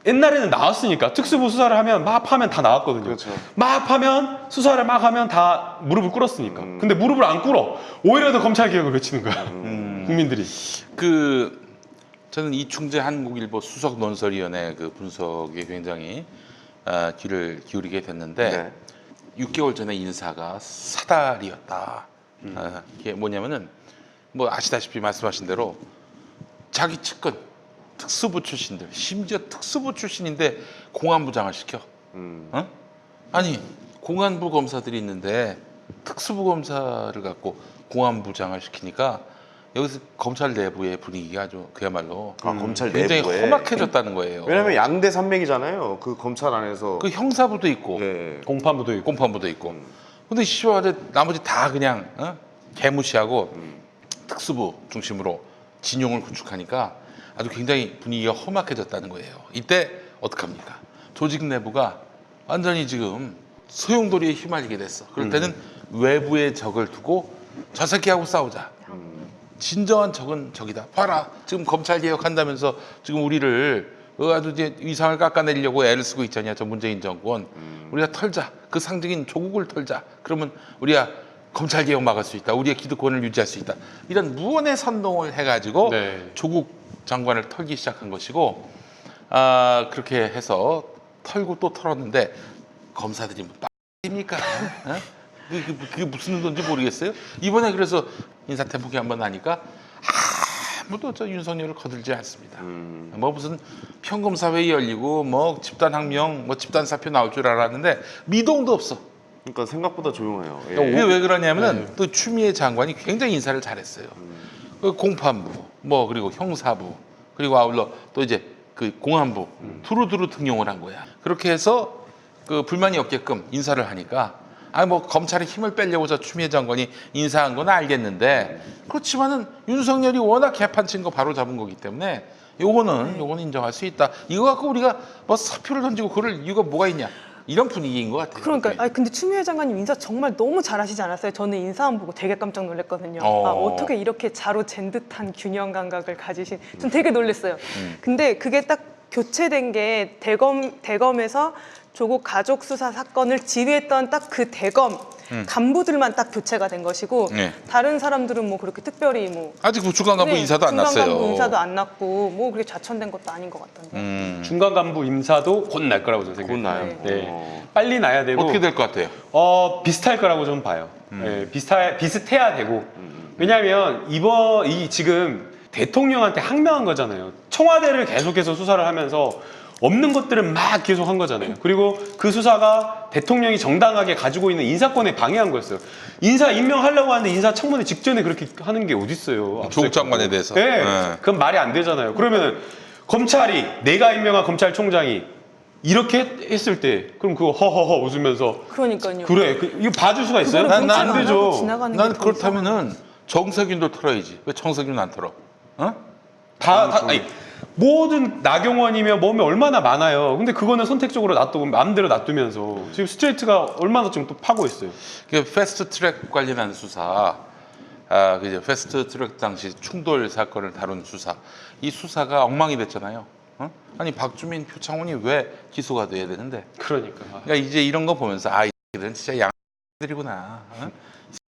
옛날에는 나왔으니까 특수부 수사를 하면 막 파면 다 나왔거든요. 그렇죠. 막 파면, 수사를 막 하면 다 무릎을 꿇었으니까. 근데 무릎을 안 꿇어. 오히려 더 검찰 개혁을 외치는 거야. 국민들이. 저는 이충재 한국일보 수석 논설위원회 그 분석에 굉장히 귀를 기울이게 됐는데, 6개월 전에 인사가 사달이었다. 이게 뭐냐면은 뭐 아시다시피 말씀하신 대로 자기 측근 특수부 출신들, 심지어 특수부 출신인데 공안부장을 시켜. 어? 아니, 공안부 검사들이 있는데 특수부 검사를 갖고 공안부장을 시키니까 여기서 검찰 내부의 분위기가 아주 그야말로 검찰 굉장히 내부에. 험악해졌다는 거예요. 왜냐면 양대 산맥이잖아요. 그 검찰 안에서. 그 형사부도 있고 예. 공판부도 있고. 공판부도 있고. 근데 시와제 나머지 다 그냥 개무시하고 특수부 중심으로 진용을 구축하니까 아주 굉장히 분위기가 험악해졌다는 거예요. 이때 어떡합니까? 조직 내부가 완전히 지금 소용돌이에 휘말리게 됐어. 그럴 때는 외부의 적을 두고 저 새끼하고 싸우자. 진정한 적은 적이다. 봐라. 지금 검찰 개혁한다면서 지금 우리를 아주 이제 위상을 깎아내리려고 애를 쓰고 있잖냐. 저 문재인 정권. 우리가 털자. 그 상징인 조국을 털자. 그러면 우리가 검찰 개혁 막을 수 있다. 우리의 기득권을 유지할 수 있다. 이런 무언의 선동을 해가지고 조국 장관을 털기 시작한 것이고, 그렇게 해서 털고 또 털었는데 검사들이 뭐 X입니까? 그게 무슨 의도인지 모르겠어요. 이번에 그래서 인사태폭이 한번 나니까 아무도 저 윤석열을 거들지 않습니다. 뭐 무슨 평검사회의 열리고 뭐 집단항명, 뭐 집단사표 나올 줄 알았는데 미동도 없어. 그러니까 생각보다 조용해요. 예. 그게 왜 그러냐면은 또 추미애 장관이 굉장히 인사를 잘했어요. 그 공판부, 뭐 그리고 형사부, 그리고 아울러 또 이제 그 공안부 두루두루 등용을 한 거야. 그렇게 해서 그 불만이 없게끔 인사를 하니까 뭐 검찰의 힘을 빼려고 저 추미애 장관이 인사한 건 알겠는데, 그렇지만은 윤석열이 워낙 개판친 거 바로 잡은 거기 때문에 요거는 인정할 수 있다. 이거 갖고 우리가 뭐 사표를 던지고 그럴 이유가 뭐가 있냐? 이런 분위기인 것 같아요. 그러니까 아니, 근데 추미애 장관님 인사 정말 너무 잘하시지 않았어요? 저는 인사만 보고 되게 깜짝 놀랐거든요. 어. 아, 어떻게 이렇게 자로 잰 듯한 균형 감각을 가지신 전 되게 놀랐어요. 근데 그게 딱 교체된 게 대검에서 조국 가족 수사 사건을 지휘했던 딱 그 대검 간부들만 딱 교체가 된 것이고 네. 다른 사람들은 뭐 그렇게 특별히 뭐 아직 그 중간 간부 네, 인사도 안 중간 났어요. 간부 인사도 안 났고 뭐 그렇게 좌천된 것도 아닌 것 같던데. 중간 간부 임사도 곧 날 거라고 저는 곧 생각해요. 나요. 네. 빨리 나야 되고 어떻게 될 것 같아요? 비슷할 거라고 좀 봐요. 네, 비슷해야 되고. 왜냐하면 지금 대통령한테 항명한 거잖아요. 청와대를 계속해서 수사를 하면서 없는 것들은 막 계속 한 거잖아요. 그리고 그 수사가 대통령이 정당하게 가지고 있는 인사권에 방해한 거였어요. 인사 임명하려고 하는데 인사청문회 직전에 그렇게 하는 게 어딨어요. 조국 장관에 대해서. 네. 네. 그건 말이 안 되잖아요. 그러면 검찰이 내가 임명한 검찰총장이 이렇게 했을 때 그럼 그거 허허허 웃으면서 그러니까요. 그래 이거 봐줄 수가 있어요? 그거를 난 안 검증 안 되죠. 하고 지나가는 난 게 그렇다면은 정세균도 털어야지. 왜 정세균은 안 털어? 어? 아니, 모든 나경원이면 뭐면 얼마나 많아요. 근데 그거는 선택적으로 놔두고 마음대로 놔두면서 지금 스트레이트가 얼마나 지금 또 파고 있어요. 그 패스트트랙 관련한 수사, 이제 패스트트랙 당시 충돌 사건을 다룬 수사, 이 수사가 엉망이 됐잖아요. 어? 아니 박주민, 표창원이 왜 기소가 돼야 되는데? 그러니까. 그러니까 이제 이런 거 보면서 이들은 진짜 양들이구나. 어?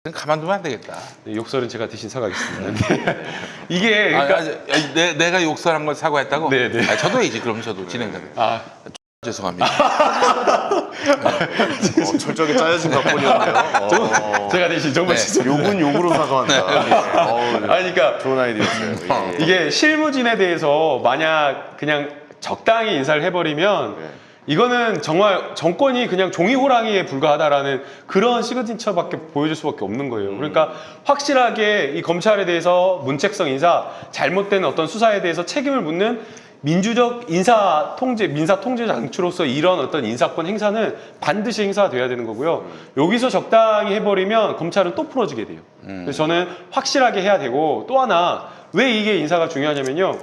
가만두면 안 되겠다. 네, 욕설은 제가 대신 사과하겠습니다. 네. 이게 그러니까 내가 욕설한 걸 사과했다고? 네, 네. 저도 이제 그럼 저도 진행자로. 죄송합니다. 철저하게 짜여진 각본이었네요. 제가 대신 정말 네. 욕은 욕으로 사과한다. 아니 그러니까 좋은 아이디어였어요. 예. 이게 실무진에 대해서 만약 그냥 적당히 인사를 해버리면 네. 이거는 정말 정권이 그냥 종이 호랑이에 불과하다라는 그런 시그니처밖에 보여줄 수밖에 없는 거예요. 그러니까 확실하게 이 검찰에 대해서 문책성 인사, 잘못된 어떤 수사에 대해서 책임을 묻는 민주적 민사 통제 장치로서 이런 어떤 인사권 행사는 반드시 행사돼야 되는 거고요. 여기서 적당히 해버리면 검찰은 또 풀어지게 돼요. 그래서 저는 확실하게 해야 되고 또 하나 왜 이게 인사가 중요하냐면요.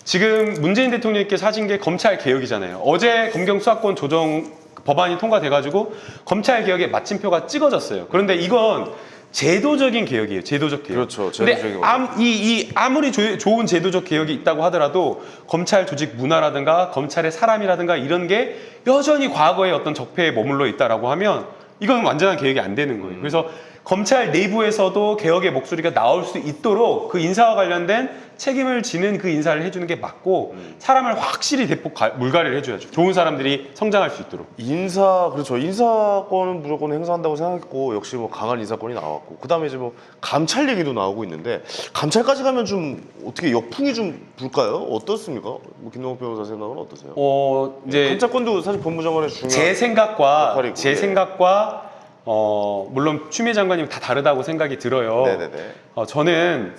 지금 문재인 대통령께서 하신 게 검찰 개혁이잖아요. 어제 검경 수사권 조정 법안이 통과돼가지고 검찰 개혁의 마침표가 찍어졌어요. 그런데 이건 제도적인 개혁이에요. 제도적 개혁. 그렇죠. 근데 제도적인 아무리 좋은 제도적 개혁이 있다고 하더라도 검찰 조직 문화라든가 검찰의 사람이라든가 이런 게 여전히 과거의 어떤 적폐에 머물러 있다라고 하면 이건 완전한 개혁이 안 되는 거예요. 그래서 검찰 내부에서도 개혁의 목소리가 나올 수 있도록 그 인사와 관련된 책임을 지는 그 인사를 해주는 게 맞고 사람을 확실히 대폭 물갈이를 해줘야죠. 좋은 사람들이 성장할 수 있도록. 그렇죠. 인사권은 무조건 행사한다고 생각했고 역시 뭐 강한 인사권이 나왔고 그다음에 이제 뭐 감찰 얘기도 나오고 있는데 감찰까지 가면 좀 어떻게 역풍이 좀 불까요? 어떻습니까? 뭐 김동욱 변호사 생각은 어떠세요? 이제 감찰권도 사실 법무장관의 중요한 제 생각과 역할이고, 제 네. 생각과 물론 추미애 장관님 다 다르다고 생각이 들어요. 네네네. 저는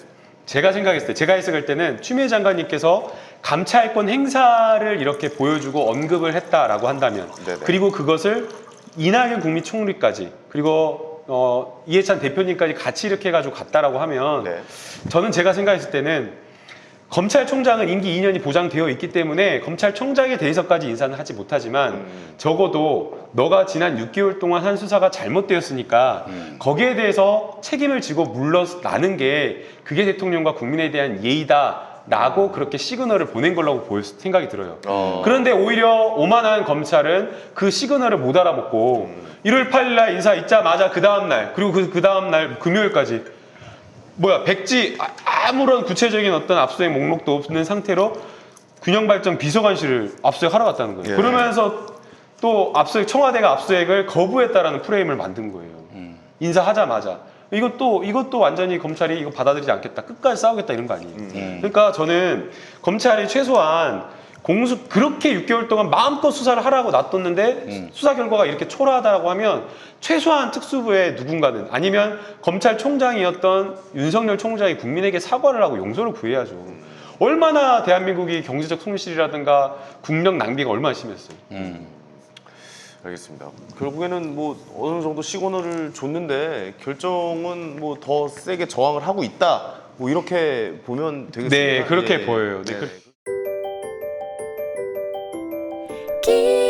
제가 생각했을 때, 제가 해석할 때는 추미애 장관님께서 감찰권 행사를 이렇게 보여주고 언급을 했다라고 한다면, 네네. 그리고 그것을 이낙연 국무총리까지, 그리고 이해찬 대표님까지 같이 이렇게 해가지고 갔다라고 하면, 네. 저는 제가 생각했을 때는 검찰총장은 임기 2년이 보장되어 있기 때문에 검찰총장에 대해서까지 인사는 하지 못하지만 적어도 너가 지난 6개월 동안 한 수사가 잘못되었으니까 거기에 대해서 책임을 지고 물러나는 게 그게 대통령과 국민에 대한 예의다라고 그렇게 시그널을 보낸 걸라고 생각이 들어요. 그런데 오히려 오만한 검찰은 그 시그널을 못 알아먹고 1월 8일 날 인사 있자마자 그 다음날 그리고 그 다음날 금요일까지 백지 아무런 구체적인 어떤 압수수색 목록도 없는 상태로 균형발전 비서관실을 압수수색하러 갔다는 거예요. 예. 그러면서 또 청와대가 압수수색을 거부했다라는 프레임을 만든 거예요. 인사하자마자. 이것도 완전히 검찰이 이거 받아들이지 않겠다. 끝까지 싸우겠다 이런 거 아니에요. 그러니까 저는 검찰이 최소한 그렇게 6개월 동안 마음껏 수사를 하라고 놔뒀는데 수사 결과가 이렇게 초라하다고 하면 최소한 특수부의 누군가는 아니면 검찰총장이었던 윤석열 총장이 국민에게 사과를 하고 용서를 구해야죠. 얼마나 대한민국이 경제적 손실이라든가 국력 낭비가 얼마나 심했어요. 알겠습니다. 결국에는 뭐 어느 정도 시그널을 줬는데 결정은 뭐 더 세게 저항을 하고 있다. 뭐 이렇게 보면 되겠습니다. 네, 그렇게 예. 보여요. 네, 네. 기